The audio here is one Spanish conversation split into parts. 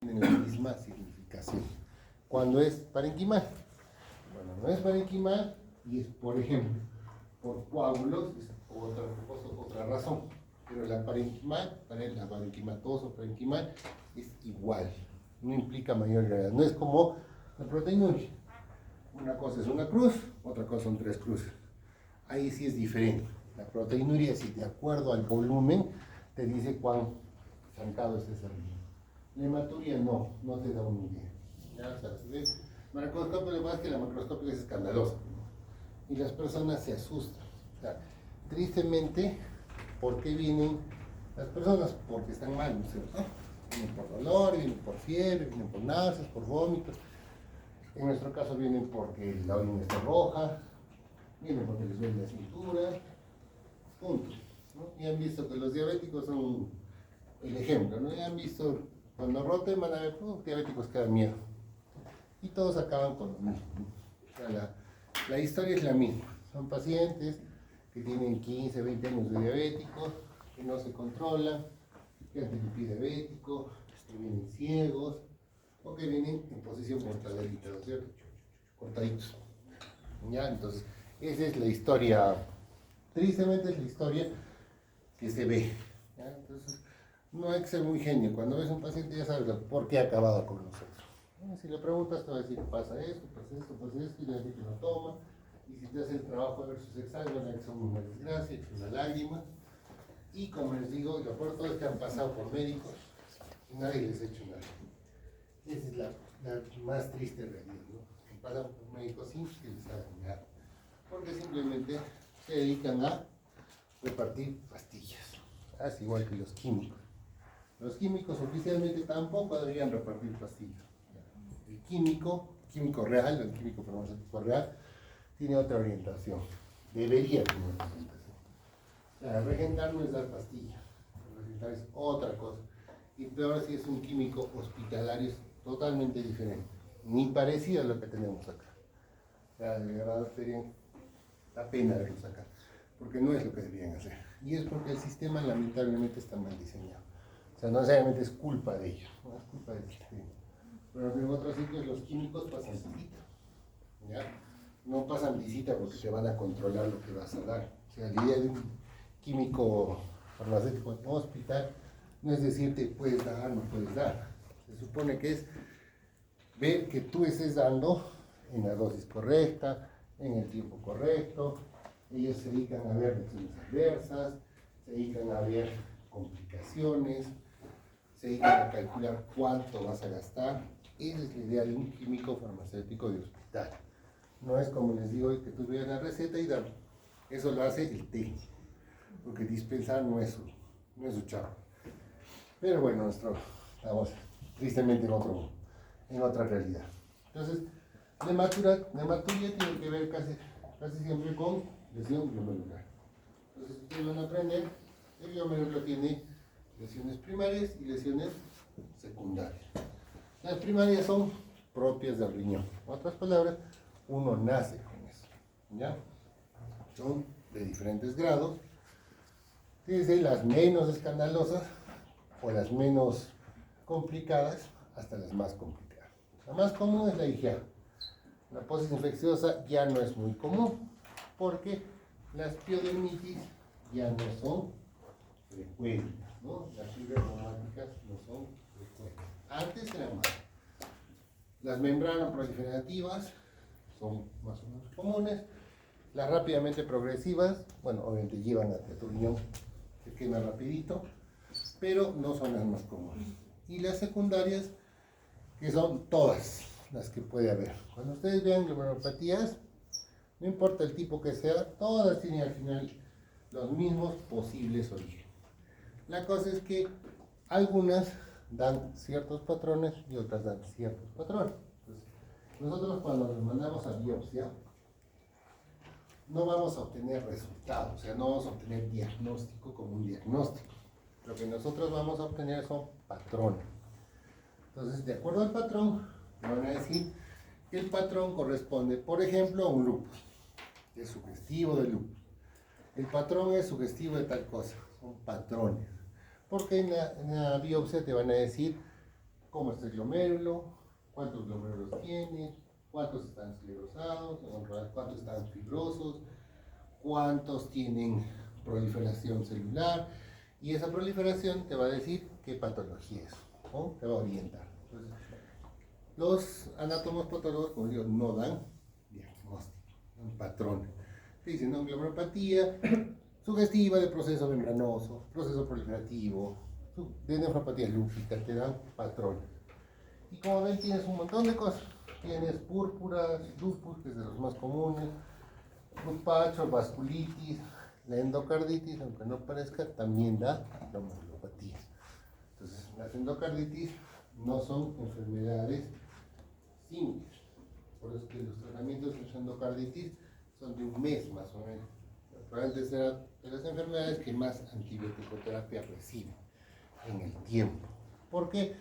tienen la misma significación. Cuando es parenquimal, cuando no es parenquimal y es, por ejemplo, por coágulos, es otra razón. Pero la parenquimatoso, parenquimal, es igual, no implica mayor gravedad. No es como la proteinuria. Una cosa es una cruz, otra cosa son tres cruces. Ahí sí es diferente. La proteinuria, si de acuerdo al volumen, te dice cuán zancado es ese río. La hematuria no te da una idea. ¿Ya? O sea, macroscopio, lo que pasa es que la macroscopia es escandalosa. Y las personas se asustan. O sea, tristemente, ¿por qué vienen las personas? Porque están mal, ¿no es cierto? Vienen por dolor, vienen por fiebre, vienen por náuseas, por vómitos. En nuestro caso vienen porque la orina está roja, vienen porque les duele la cintura, punto, ¿no? Y han visto que los diabéticos son el ejemplo, ¿no? Y han visto, cuando roten van a ver, diabéticos que dan miedo. Y todos acaban con lo mismo, ¿no? O sea, la historia es la misma. Son pacientes que tienen 15, 20 años de diabéticos, que no se controlan, que han tenido diabético, que vienen ciegos, o que vienen en posición cortadita, ¿no es cierto? Cortaditos. ¿Ya? Entonces, esa es la historia, tristemente es la historia que se ve. ¿Ya? Entonces, no hay que ser muy genio. Cuando ves a un paciente ya sabes por qué ha acabado con nosotros. Si le preguntas, te va a decir, pasa esto, y le va a decir que no toma. Y si te hace el trabajo de ver sus exámenes, van a ver que son una desgracia, que es una lágrima. Y como les digo, lo peor de todo es que han pasado por médicos y nadie les ha hecho nada. Esa es la más triste realidad, ¿no? Que pasan por médicos sin que les hagan nada. Porque simplemente se dedican a repartir pastillas. Es igual que los químicos. Los químicos oficialmente tampoco deberían repartir pastillas. El químico real, el químico farmacéutico real, tiene otra orientación. Debería tener otra orientación. O sea, regentar no es dar pastillas. Regentar es otra cosa. Y peor si es un químico hospitalario, es totalmente diferente. Ni parecido a lo que tenemos acá. O sea, de verdad sería la pena verlos acá. Porque no es lo que deberían hacer. Y es porque el sistema lamentablemente está mal diseñado. O sea, no necesariamente es culpa de ellos, no es culpa del sistema. Pero en otros sitios los químicos pasan visita. ¿Ya? No pasan visita porque te van a controlar lo que vas a dar. O sea, la idea de un químico farmacéutico en un hospital no es decirte puedes dar, no puedes dar. Se supone que es ver que tú estés dando en la dosis correcta, en el tiempo correcto. Ellos se dedican a ver reacciones adversas, se dedican a ver complicaciones, se dedican a calcular cuánto vas a gastar. Esa es la idea de un químico farmacéutico de hospital. No es como les digo que tú veas la receta y dan. Eso lo hace el técnico, porque dispensar no es su chavo. Pero bueno, estamos tristemente en otra realidad. Entonces, la hematuria tiene que ver casi siempre con lesión glomerular. Entonces, ustedes van a aprender, el glomérulo tiene lesiones primarias y lesiones secundarias. Las primarias son propias del riñón. En otras palabras, uno nace con eso. ¿Ya? Son de diferentes grados, desde las menos escandalosas o las menos complicadas hasta las más complicadas. La más común es la IgA. La posis infecciosa ya no es muy común porque las piodermitis ya no son frecuentes, ¿no? Las fibras reumáticas no son frecuentes. Antes eran más. Las membranas proliferativas son más o menos comunes. Las rápidamente progresivas, bueno, obviamente llevan a que tu riñón se quema rapidito, pero no son las más comunes. Y las secundarias, que son todas las que puede haber. Cuando ustedes vean glomerulopatías, no importa el tipo que sea, todas tienen al final los mismos posibles orígenes. La cosa es que algunas dan ciertos patrones y otras dan ciertos patrones. Entonces, nosotros cuando nos mandamos a biopsia, no vamos a obtener resultados, o sea, no vamos a obtener diagnóstico como un diagnóstico. Lo que nosotros vamos a obtener son patrones. Entonces, de acuerdo al patrón, van a decir que el patrón corresponde, por ejemplo, a un lupus. Es sugestivo del lupus. El patrón es sugestivo de tal cosa. Son patrones. Porque en la biopsia te van a decir cómo está el glomérulo, cuántos glomérulos tiene, cuántos están esclerosados, cuántos están fibrosos, cuántos tienen proliferación celular, y esa proliferación te va a decir qué patología es, ¿no? Te va a orientar. Entonces, los anatomos patólogos, como digo, no dan diagnóstico, dan patrón. Te dicen, no, glomerulopatía sugestiva de proceso membranoso, proceso proliferativo, de nefropatía lúpica, te dan patrón. Y como ven, tienes un montón de cosas. Tienes púrpuras, lupus, que es de los más comunes, guzpacho, vasculitis, la endocarditis, aunque no parezca, también da glomerulopatía. Entonces, las endocarditis no son enfermedades simples. Por eso que los tratamientos de endocarditis son de un mes más o menos. Probablemente será de las enfermedades que más antibiótico-terapia reciben en el tiempo. ¿Por qué?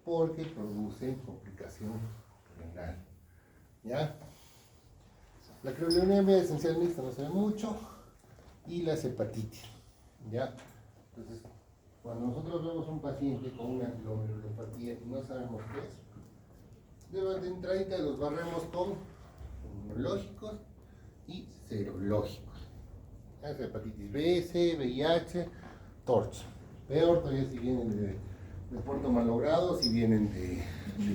Porque producen complicación renal. ¿Ya? La crioglobulinemia esencial mixta no se ve mucho, y las hepatitis. ¿Ya? Entonces, cuando nosotros vemos un paciente con una glomerulopatía y no sabemos qué es, de entrada los barremos con inmunológicos y serológicos. Es hepatitis B, C, VIH, TORCH. Peor todavía si vienen de puerto malogrado, si vienen de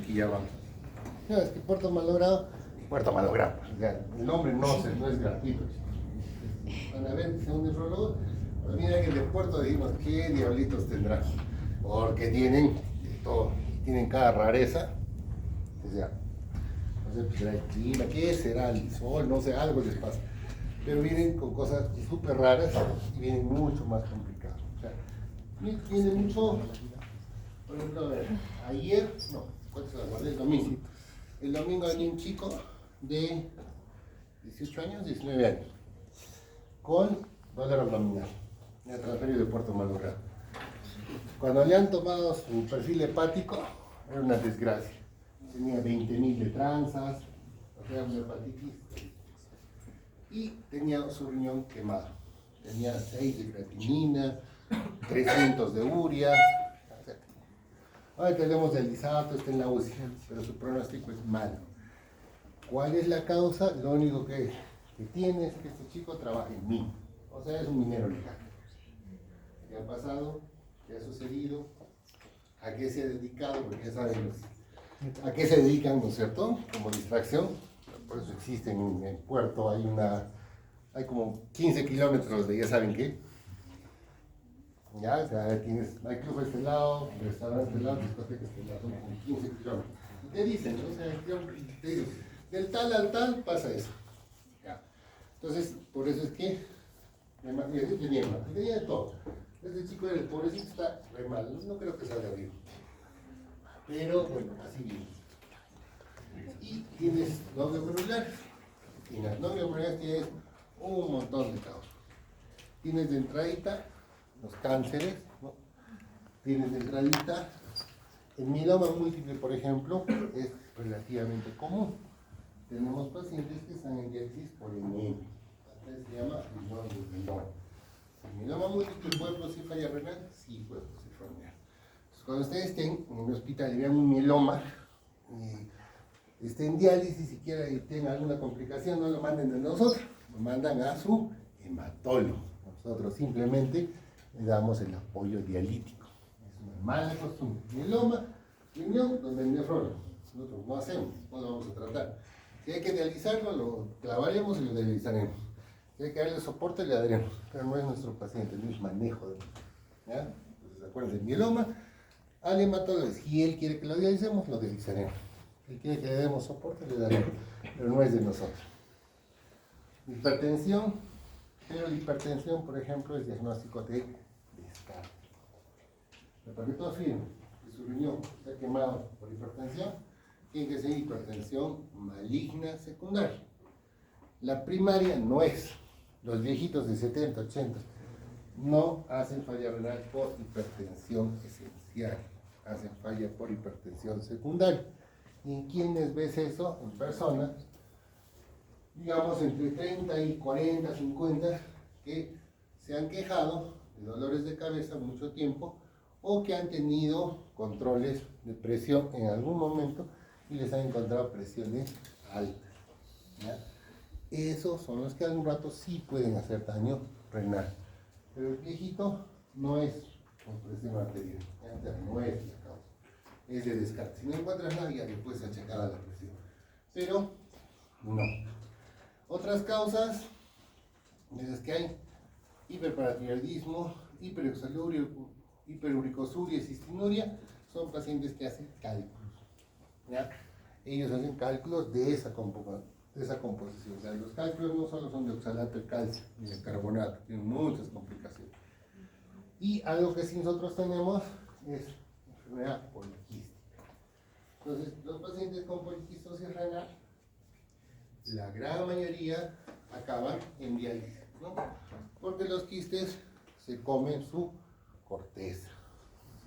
Quillabamba. No, es que puerto malogrado, o sea, el nombre no es gratuito. Van a ver, según un nefrólogo, pues mira que de puerto decimos, ¿qué diablitos tendrán? Porque tienen de todo, tienen cada rareza. O sea, no sé, pues será el clima, ¿qué será? El sol, no sé, algo les pasa. Pero vienen con cosas súper raras y vienen mucho más complicados. O sea, viene mucho, por ejemplo, a ver, ayer, no, ¿cuánto se la guardé? El domingo. El domingo hay un chico de 18 años, 19 años, con dolor abdominal. Me ha transferido de Puerto Malogrado. Cuando le han tomado su perfil hepático, era una desgracia. Tenía 20.000 de tranzas, o sea, una hepatitis. Y tenía su riñón quemado. Tenía 6 de creatinina, 300 de urea, etc. Ahora tenemos el lisato, está en la UCI, pero su pronóstico es malo. ¿Cuál es la causa? Lo único que tiene es que este chico trabaja en mí. O sea, es un minero legal. ¿Qué ha pasado? ¿Qué ha sucedido? ¿A qué se ha dedicado? Porque ya saben a qué se dedican, ¿no es cierto? Como distracción. Por eso existe en el puerto, hay como 15 kilómetros de ya saben qué. Ya, o sea, hay club de este lado, restaurante de este lado, discoteca de este lado, son como 15 kilómetros. Y te dicen, ¿no? O sea, te dicen, del tal al tal pasa eso. Ya. Entonces, por eso es que tenía de todo. Este chico del pobrecito está re mal, no creo que salga vivo. Pero bueno, así viene. Y tienes los glomerulares. Y en las no glomerulares tienes un montón de causas. Tienes de entradita los cánceres, ¿no? Tienes de entradita el mieloma múltiple, por ejemplo, es relativamente común. Tenemos pacientes que están en diálisis por anemia. Entonces se llama mieloma. ¿El mieloma múltiple puede producir falla renal? Sí, puede producir falla renal. Entonces, cuando ustedes estén en el hospital y vean un mieloma, estén en diálisis, si quieren y tengan alguna complicación, no lo manden a nosotros, lo mandan a su hematólogo. Nosotros simplemente le damos el apoyo dialítico. Es una mala costumbre. Mieloma, riñón, donde el nefrólogo. Nosotros no hacemos, no lo vamos a tratar. Si hay que dializarlo, lo clavaremos y lo dializaremos. Si hay que darle soporte, le daremos. Pero no es nuestro paciente, no es manejo de. ¿Ya? Entonces, acuérdense, el mieloma, al hematólogo, si él quiere que lo dialicemos, lo dializaremos. Si él quiere que le demos soporte, le daremos. Pero no es de nosotros. Hipertensión, pero la hipertensión, por ejemplo, es diagnóstico de descarte. Pero para que todo afirme que su riñón está quemado por hipertensión, tiene que ser hipertensión maligna secundaria. La primaria no es. Los viejitos de 70, 80 no hacen falla renal por hipertensión esencial, hacen falla por hipertensión secundaria. ¿Y en quiénes ves eso? En personas, digamos, entre 30 y 40, 50, que se han quejado de dolores de cabeza mucho tiempo o que han tenido controles de presión en algún momento y les han encontrado presiones altas. ¿Ya? Esos son los que algún rato sí pueden hacer daño renal. Pero el viejito no es con presión arterial, no es la causa, es de descarte. Si no encuentras nada, ya le puedes achacar a la presión. Pero no. Otras causas, es que hay hiperparatiroidismo, hiperuricosuria y cistinuria, son pacientes que hacen cálculos. ¿Ya? Ellos hacen cálculos de esa composición. O sea, los cálculos no solo son de oxalato de calcio ni de carbonato, tienen muchas complicaciones. Y algo que sí nosotros tenemos es enfermedad poliquística. Entonces, los pacientes con poliquistosis renal, la gran mayoría acaban en diálisis, ¿no? Porque los quistes se comen su corteza.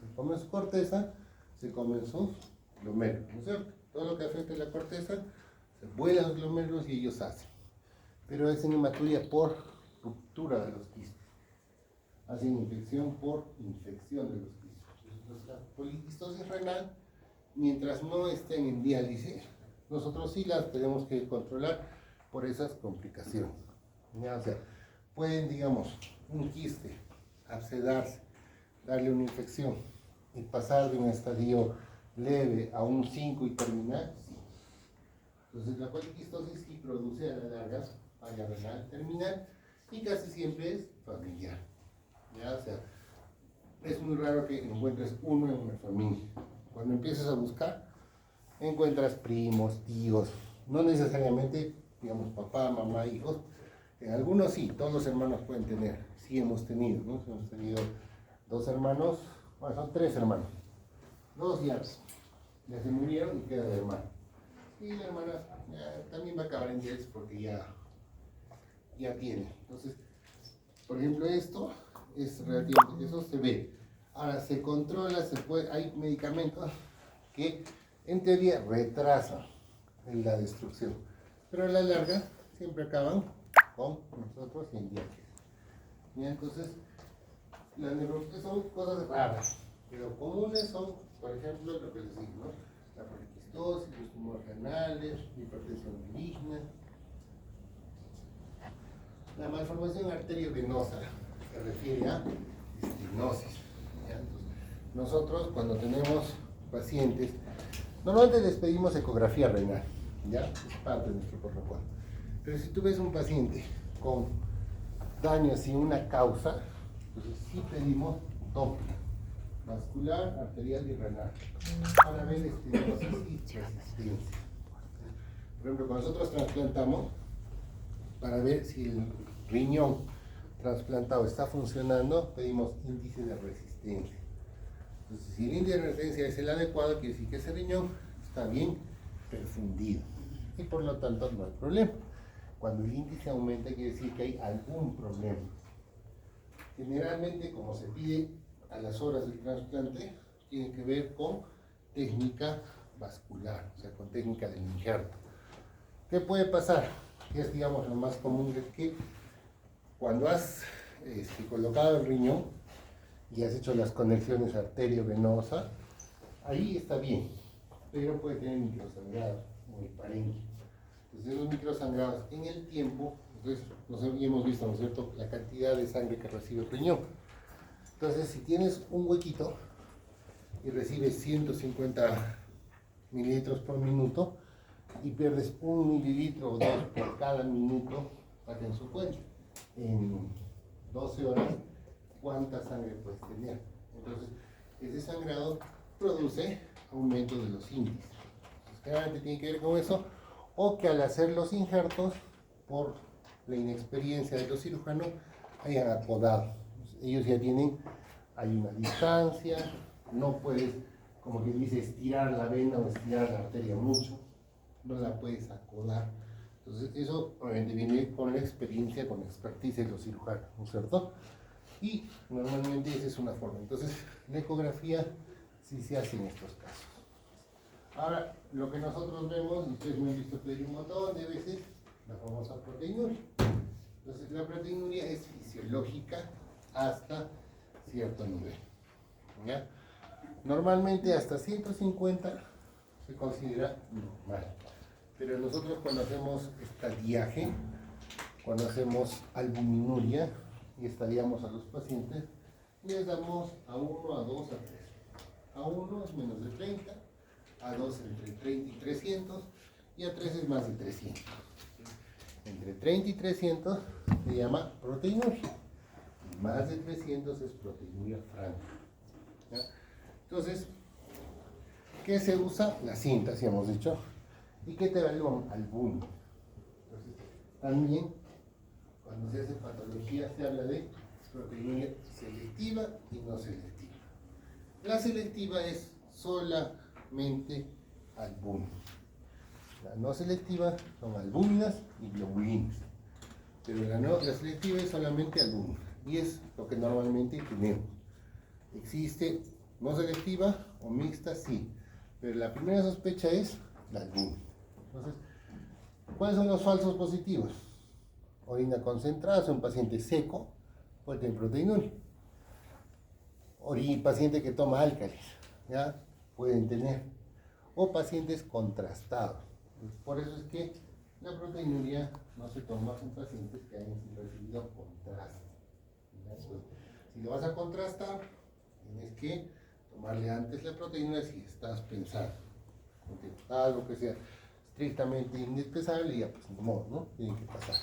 Se comen su corteza, se comen sus glomérulos, ¿no es cierto? Todo lo que afecta a la corteza, se vuelan los glomérulos y ellos hacen. Pero es hematuria por ruptura de los quistes. Hacen infección por infección de los quistes. Entonces, la poliquistosis renal, mientras no estén en diálisis, nosotros sí las tenemos que controlar por esas complicaciones. ¿Ya? O sea, pueden, digamos, un quiste abscedarse, darle una infección y pasar de un estadio leve a un 5 y terminar, sí. Entonces la poliquistosis sí produce a la larga falla renal terminal y casi siempre es familiar. ¿Ya? O sea, es muy raro que encuentres uno en una familia. Cuando empiezas a buscar, encuentras primos, tíos, no necesariamente, digamos, papá, mamá, hijos. En algunos sí, todos los hermanos pueden tener, sí hemos tenido, ¿no? Hemos tenido 2 hermanos, bueno, son 3 hermanos, 2 ya se murieron y queda el hermano. Y la hermana también va a acabar en 10 porque ya tiene. Entonces, por ejemplo, esto es relativamente, eso se ve. Ahora se controla, hay medicamentos que en teoría retrasan la destrucción, pero a la larga siempre acaban con nosotros en diálisis. Entonces, las neuropatías son cosas raras, pero comunes son, por ejemplo, lo que les digo, ¿no? La poliquistosis, los tumores renales, la hipertensión maligna, la malformación arteriovenosa, se refiere a estenosis. Entonces, nosotros cuando tenemos pacientes, normalmente les pedimos ecografía renal, ¿ya? Es parte de nuestro protocolo. Pero si tú ves un paciente con daño sin una causa, entonces sí pedimos Doppler, vascular, arterial y renal, para ver estenosis y resistencia. Por ejemplo, cuando nosotros trasplantamos, para ver si el riñón trasplantado está funcionando, pedimos índice de resistencia. Entonces, si el índice de resistencia es el adecuado, quiere decir que ese riñón está bien perfundido y por lo tanto no hay problema. Cuando el índice aumenta, quiere decir que hay algún problema. Generalmente, como se pide a las horas del trasplante, tiene que ver con técnica vascular, o sea, con técnica del injerto. ¿Qué puede pasar? Que es, digamos, lo más común, es que cuando has colocado el riñón y has hecho las conexiones arterio-venosa, ahí está bien, pero puede tener microsangrados, muy parénquima. Entonces, esos microsangrados en el tiempo, entonces hemos visto, ¿no es cierto?, la cantidad de sangre que recibe el riñón. Entonces, si tienes un huequito y recibes 150 mililitros por minuto y pierdes 1 mililitro o 2 por cada minuto, saquen su cuenta. En 12 horas, ¿cuánta sangre puedes tener? Entonces, ese sangrado produce aumento de los índices. Entonces, claramente tiene que ver con eso, o que al hacer los injertos, por la inexperiencia de los cirujanos, hayan acodado. Ellos ya tienen, hay una distancia, no puedes, como que dice, estirar la vena o estirar la arteria mucho, no la puedes acodar. Entonces, eso obviamente viene con la experiencia, con la experticia de los cirujanos, ¿no es cierto? Y normalmente esa es una forma. Entonces, la ecografía sí se hace en estos casos. Ahora, lo que nosotros vemos, y ustedes me han visto pedir un montón de veces, la famosa proteinuria. Entonces, la proteinuria es fisiológica hasta cierto nivel, ¿ya? Normalmente hasta 150 se considera normal. Pero nosotros cuando hacemos estadiaje, cuando hacemos albuminuria y estadiamos a los pacientes, les damos a 1, a 2, a 3. A 1 es menos de 30, a 2 entre 30 y 300 y a 3 es más de 300. Entre 30 y 300 se llama proteinuria. Y más de 300 es proteinuria franca. ¿Ya? Entonces, ¿qué se usa? La cinta, si hemos dicho. ¿Y qué te da el albúmino? Entonces, también, cuando se hace patología, se habla de proteinuria selectiva y no selectiva. La selectiva es solamente albúmina. La no selectiva son albúminas y globulinas. Pero la selectiva es solamente albúmina. Y es lo que normalmente tenemos. Existe no selectiva o mixta, sí. Pero la primera sospecha es la albúmina. Entonces, ¿cuáles son los falsos positivos? Orina concentrada, es un paciente seco, puede tener proteinuria. Paciente que toma álcalis, ¿ya? Pueden tener. O pacientes contrastados. Por eso es que la proteinuria no se toma en pacientes que hayan recibido contraste. Entonces, si lo vas a contrastar, tienes que tomarle antes la proteína si estás pensando. Porque algo que sea estrictamente indispensable, ya pues ni modo, ¿no? Tiene que pasar.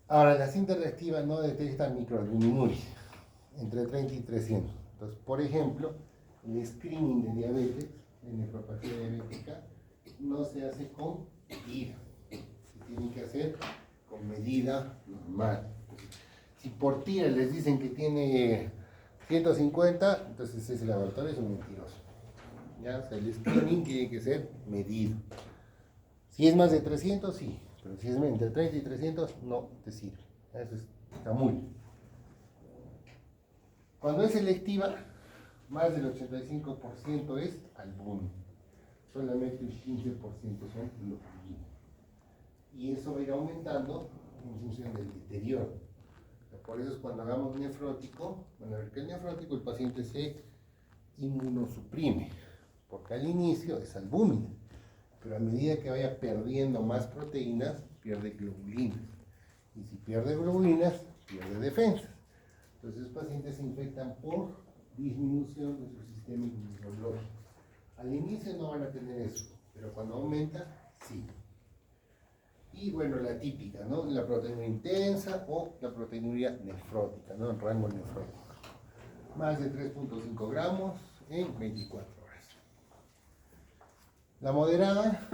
Ahora, la cinta reactiva no detecta microalbuminuria entre 30 y 300. Entonces, por ejemplo, el screening de diabetes, de nefropatía diabética, no se hace con medida. Se tiene que hacer con medida normal. Si por tira les dicen que tiene 150, entonces ese laboratorio es un mentiroso. ¿Ya? O sea, el screening tiene que ser medido. Si es más de 300, sí. Pero si es entre 30 y 300, no te sirve. Eso está muy bien. Cuando es selectiva, más del 85% es albúmina. Solamente el 15% son globulinas. Y eso va a ir aumentando en función del deterioro. Por eso es cuando hagamos nefrótico, van a ver que el nefrótico el paciente se inmunosuprime, porque al inicio es albúmina, pero a medida que vaya perdiendo más proteínas, pierde globulinas. Y si pierde globulinas, pierde defensas. Entonces los pacientes se infectan por disminución de su sistema inmunológico. Al inicio no van a tener eso, pero cuando aumenta, sí. Y bueno, la típica, ¿no? La proteinuria intensa o la proteinuria nefrótica, ¿no? El rango nefrótico. Más de 3.5 gramos en 24 horas. La moderada,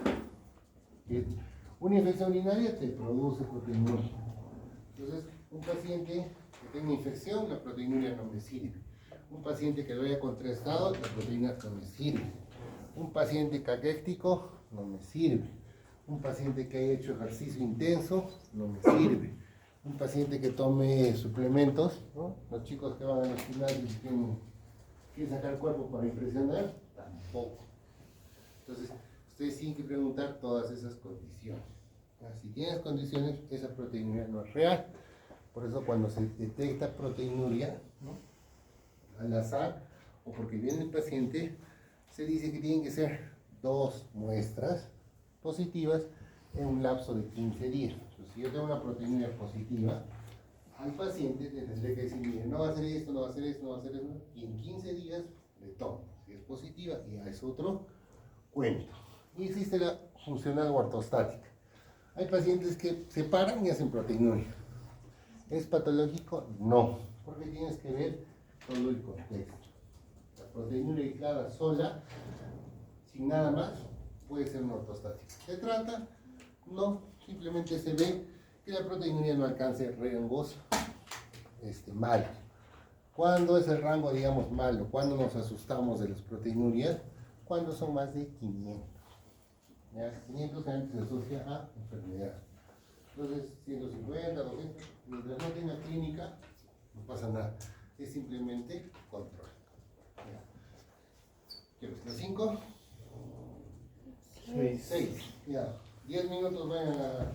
que una infección urinaria te produce proteinuria. Entonces, un paciente que tenga infección, la proteinuria no me sirve. Un paciente que lo haya contrastado, la proteína no me sirve. Un paciente caquéctico, no me sirve. Un paciente que haya hecho ejercicio intenso, no me sirve. Un paciente que tome suplementos, ¿no? Los chicos que van a los gimnasios y quieren sacar cuerpo para impresionar, tampoco. Entonces, ustedes tienen que preguntar todas esas condiciones. Si tienes condiciones, esa proteinuria no es real. Por eso cuando se detecta proteinuria, ¿no? Al azar, o porque viene el paciente, se dice que tienen que ser 2 muestras positivas en un lapso de 15 días. Entonces, si yo tengo una proteinuria positiva, al paciente le tendré que decir, mire, no va a hacer esto, no va a hacer esto, no va a hacer esto, y en 15 días le tomo. Si es positiva, ya es otro cuento. Y existe la funcional o ortostática. Hay pacientes que se paran y hacen proteinuria. ¿Es patológico? No, porque tienes que ver todo el contexto. La proteinuria aislada sola, sin nada más, puede ser una ortostática. ¿Se trata? No, simplemente se ve que la proteinuria no alcance rangos malos. ¿Cuándo es el rango, digamos, malo? ¿Cuándo nos asustamos de las proteinurias? Cuando son más de 500. ¿Ya? 500 antes se asocia a enfermedad. Entonces, 150, 200, mientras no tenga clínica, no pasa nada. Es simplemente control. ¿Quieres las 5? 6. Ya. 10 minutos vayan a